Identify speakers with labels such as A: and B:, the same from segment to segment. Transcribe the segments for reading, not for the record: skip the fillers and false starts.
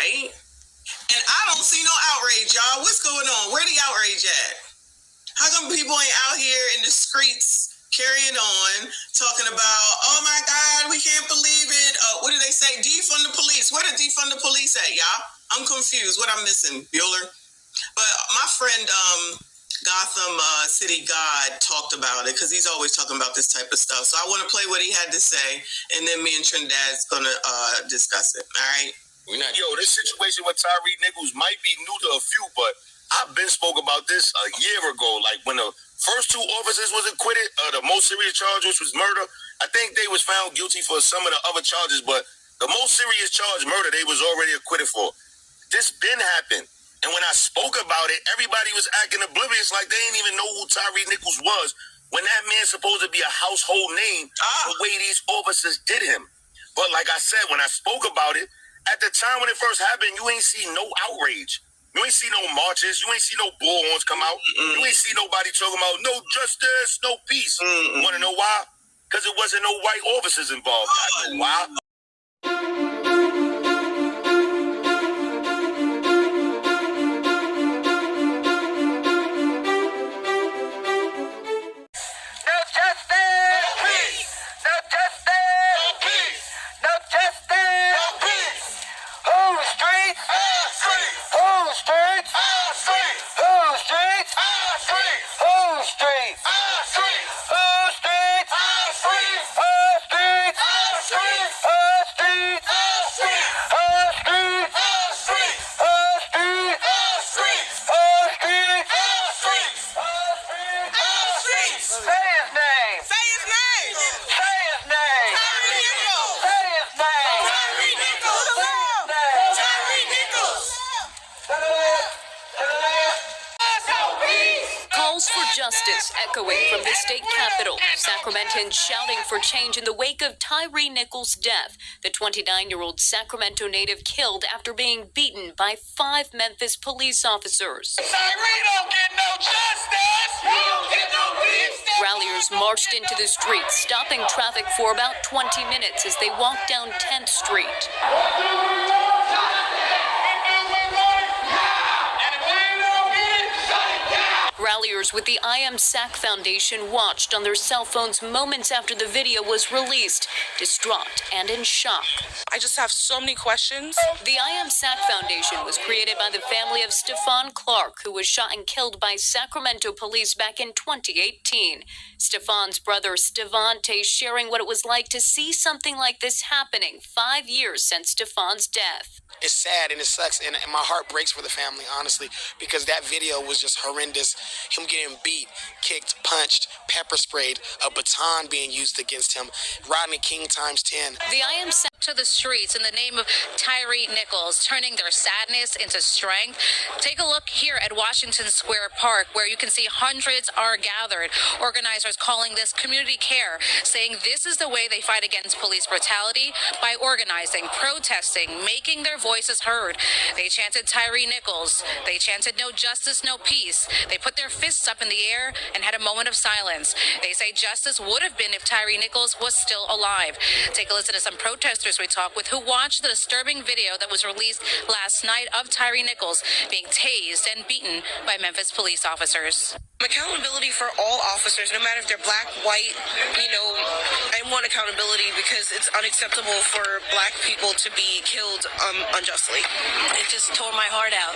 A: right? And I don't see no outrage, y'all. What's going on? Where the outrage at? How come people ain't out here in the streets carrying on, talking about, oh my God, we can't believe it. What do they say? Defund the police. Where the defund the police at, y'all? I'm confused. What I'm missing, Bueller? But my friend, Gotham City God, talked about it because he's always talking about this type of stuff. So I want to play what he had to say, and then me and Trinidad's going to discuss it. All right?
B: This situation with Tyre Nichols might be new to a few, but I've been spoke about this a year ago. Like when the first two officers was acquitted, the most serious charge, which was murder. I think they was found guilty for some of the other charges, but the most serious charge, murder, they was already acquitted for. This been happened. And when I spoke about it, everybody was acting oblivious like they didn't even know who Tyre Nichols was when that man's supposed to be a household name the way these officers did him. But like I said, when I spoke about it, at the time when it first happened, you ain't see no outrage. You ain't see no marches. You ain't see no bullhorns come out. You ain't see nobody talking about no justice, no peace. You want to know why? Because it wasn't no white officers involved. I know why.
C: Justice echoing from the state capitol, Sacramentans shouting for change in the wake of Tyre Nichols' death, the 29-year-old Sacramento native killed after being beaten by 5 Memphis police officers.
B: Tyre don't get no justice! He don't get no peace!
C: Ralliers marched into the streets, stopping traffic for about 20 minutes as they walked down 10th Street. Ralliers with the I Am SAC Foundation watched on their cell phones moments after the video was released, distraught and in shock.
D: I just have so many questions.
C: The I Am SAC Foundation was created by the family of Stephon Clark, who was shot and killed by Sacramento police back in 2018. Stephon's brother, Stevante, sharing what it was like to see something like this happening 5 years since Stephon's death.
E: It's sad and it sucks, and my heart breaks for the family, honestly, because that video was just horrendous. Him getting beat, kicked, punched, pepper sprayed, a baton being used against him. Rodney King times 10.
C: The I Am SAC
F: to the streets in the name of Tyre Nichols, turning their sadness into strength. Take a look here at Washington Square Park, where you can see hundreds are gathered. Organizers calling this community care, saying this is the way they fight against police brutality, by organizing, protesting, making their voices heard. They chanted Tyre Nichols. They chanted no justice, no peace. They put their fists up in the air and had a moment of silence. They say justice would have been if Tyre Nichols was still alive. Take a listen to some protesters we talked with who watched the disturbing video that was released last night of Tyre Nichols being tased and beaten by Memphis police officers.
D: Accountability for all officers, no matter if they're black, white, I want accountability because it's unacceptable for black people to be killed unjustly.
G: It just tore my heart out,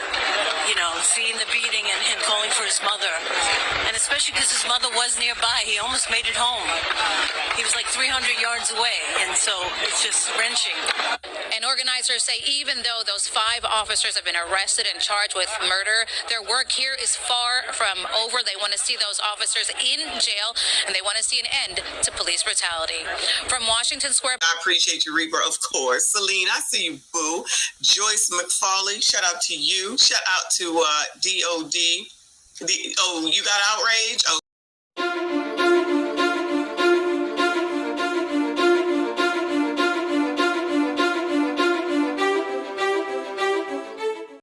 G: seeing the beating and him calling for his mother. And especially because his mother was nearby. He almost made it home. He was like 300 yards away, and so it's just wrenching.
F: And organizers say even though those 5 officers have been arrested and charged with murder, their work here is far from over. They want to see those officers in jail, and they want to see an end to police brutality. From Washington Square.
A: I appreciate you, Reaper, of course. Celine, I see you, boo. Joyce McFarley, shout out to you. Shout out to D.O.D. You got outrage?